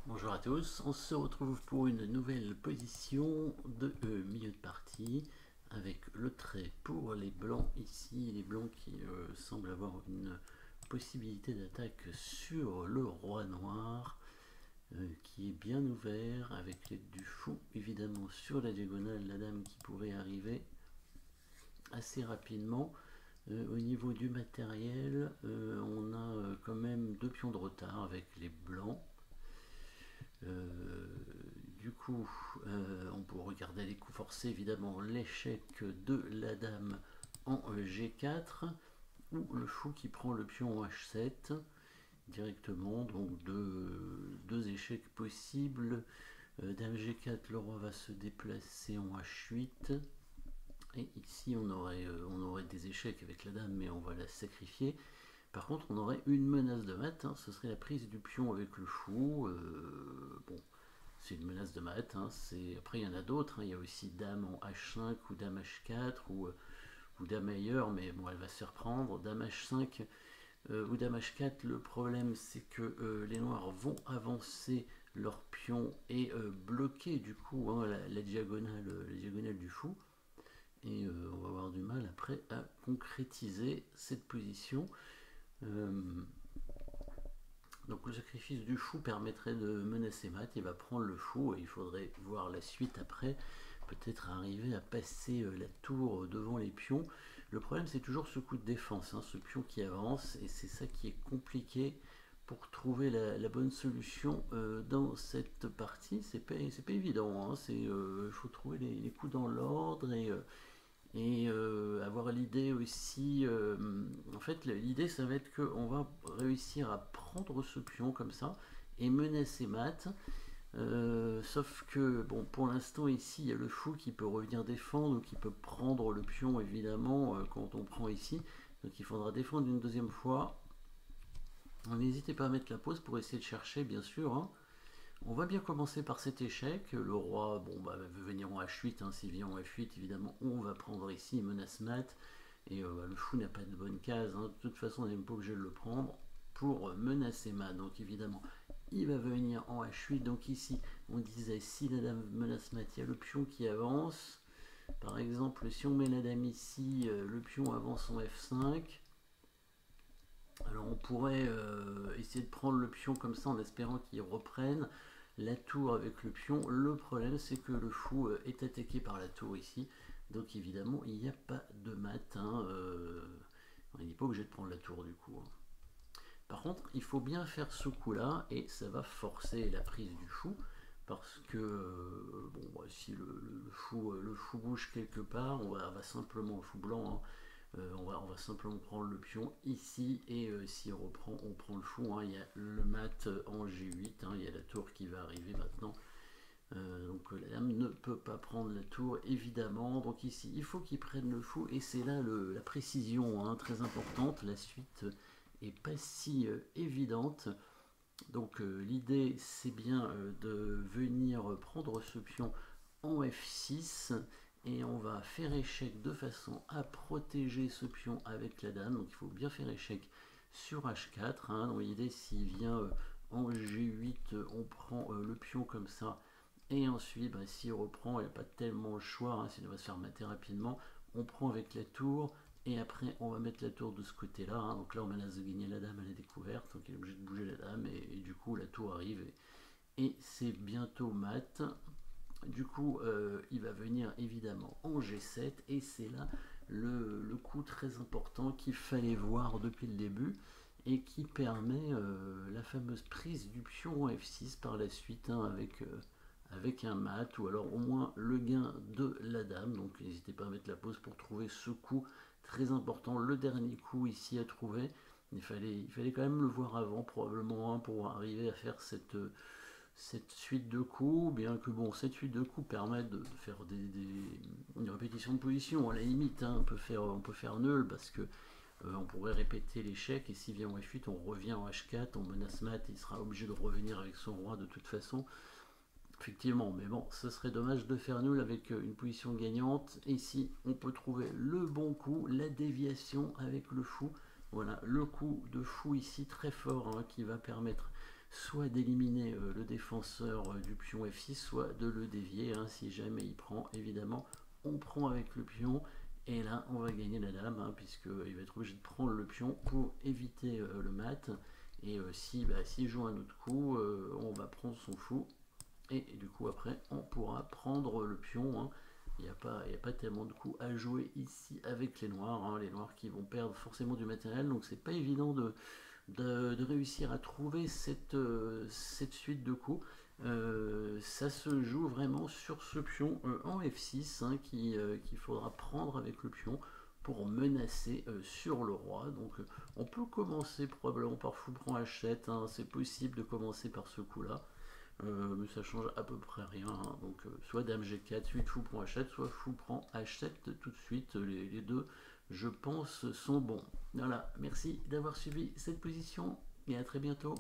Bonjour à tous, on se retrouve pour une nouvelle position de milieu de partie avec le trait pour les blancs ici, les blancs qui semblent avoir une possibilité d'attaque sur le roi noir qui est bien ouvert avec l'aide du fou évidemment sur la diagonale, la dame qui pourrait arriver assez rapidement. Au niveau du matériel, on a quand même deux pions de retard avec les blancs. Euh, du coup, on peut regarder les coups forcés, évidemment, l'échec de la dame en G4, ou le fou qui prend le pion en H7 directement, donc deux échecs possibles. Dame G4, le roi va se déplacer en H8, et ici on aurait des échecs avec la dame, mais on va la sacrifier. Par contre, on aurait une menace de mat, hein, ce serait la prise du pion avec le fou. Bon, c'est une menace de mat. Hein, après, il y en a d'autres. Hein, il y a aussi dame en H5 ou dame H4 ou dame ailleurs, mais bon, elle va se faire prendre. Dame H5 ou dame H4, le problème c'est que les noirs vont avancer leur pion et bloquer du coup hein, la diagonale du fou. Et on va avoir du mal après à concrétiser cette position. Euh, donc le sacrifice du fou permettrait de menacer mat, il va prendre le fou et il faudrait voir la suite après, peut-être arriver à passer la tour devant les pions. Le problème c'est toujours ce coup de défense, hein, ce pion qui avance, et c'est ça qui est compliqué pour trouver la bonne solution dans cette partie. C'est pas évident, hein, il faut trouver les coups dans l'ordre et avoir l'idée aussi. En fait, l'idée, ça va être qu'on va réussir à prendre ce pion comme ça et menacer mat. Sauf que, bon, pour l'instant, ici, il y a le fou qui peut revenir défendre ou qui peut prendre le pion, évidemment, quand on prend ici. Donc il faudra défendre une deuxième fois. N'hésitez pas à mettre la pause pour essayer de chercher, bien sûr. Hein. On va bien commencer par cet échec. Le roi bon, bah, veut venir en H8. Hein. S'il vient en F8, évidemment, on va prendre ici menace mat. Et le fou n'a pas de bonne case. Hein. De toute façon, on n'est pas obligé de le prendre pour menacer mat. Donc évidemment, il va venir en H8. Donc ici, on disait si la dame menace mat, il y a le pion qui avance. Par exemple, si on met la dame ici, le pion avance en F5. Alors on pourrait essayer de prendre le pion comme ça en espérant qu'il reprenne la tour avec le pion. Le problème c'est que le fou est attaqué par la tour ici. Donc évidemment il n'y a pas de mat. Hein, il n'est pas obligé de prendre la tour du coup. Hein. Par contre il faut bien faire ce coup là et ça va forcer la prise du fou. Parce que bon, si le fou bouge quelque part, on va simplement, le fou blanc, hein, on va simplement prendre le pion ici et si on prend le fou. Hein, il y a le mat en G8, hein, il y a la tour qui va arriver maintenant. Donc la dame ne peut pas prendre la tour évidemment. Donc ici il faut qu'il prenne le fou et c'est là la précision hein, très importante. La suite est pas si évidente. Donc l'idée c'est bien de venir prendre ce pion en F6 et on va faire échec de façon à protéger ce pion avec la dame. Donc il faut bien faire échec sur H4. Hein. Donc l'idée s'il vient en G8, on prend le pion comme ça. Et ensuite, bah, s'il reprend, il n'y a pas tellement le choix, hein, s'il va se faire mater rapidement. On prend avec la tour, et après on va mettre la tour de ce côté là. Hein. Donc là on menace de gagner la dame à la découverte, donc il est obligé de bouger la dame, et du coup la tour arrive, et c'est bientôt mat. Du coup, il va venir évidemment en G7 et c'est là le coup très important qu'il fallait voir depuis le début et qui permet la fameuse prise du pion en F6 par la suite hein, avec un mat ou alors au moins le gain de la dame. Donc n'hésitez pas à mettre la pause pour trouver ce coup très important, le dernier coup ici à trouver. Il fallait quand même le voir avant probablement hein, pour arriver à faire cette suite de coups, bien que bon, cette suite de coups permet de faire une répétition de position à la limite. Hein, on peut faire nul parce que on pourrait répéter l'échec et s'il vient en F8, on revient en H4, on menace mat, il sera obligé de revenir avec son roi de toute façon. Effectivement, mais bon, ce serait dommage de faire nul avec une position gagnante. Et ici, on peut trouver le bon coup, la déviation avec le fou. Voilà, le coup de fou ici très fort hein, qui va permettre soit d'éliminer le défenseur du pion F6, soit de le dévier. Hein, si jamais il prend, évidemment, on prend avec le pion. Et là, on va gagner la dame, hein, puisqu'il va être obligé de prendre le pion pour éviter le mat. Et s'il joue un autre coup, on va prendre son fou. Et du coup, après, on pourra prendre le pion. Hein. Il n'y a pas tellement de coups à jouer ici avec les noirs. Hein. Les noirs qui vont perdre forcément du matériel. Donc, c'est pas évident de réussir à trouver cette suite de coups. Ça se joue vraiment sur ce pion en F6 hein, qu'il faudra prendre avec le pion pour menacer sur le roi. Donc on peut commencer probablement par fou prend H7, hein, c'est possible de commencer par ce coup là. Mais ça change à peu près rien. Hein. Donc soit dame G4, 8 fou prend H7, soit fou prend H7 tout de suite. Les deux, je pense, sont bons. Voilà, merci d'avoir suivi cette position et à très bientôt.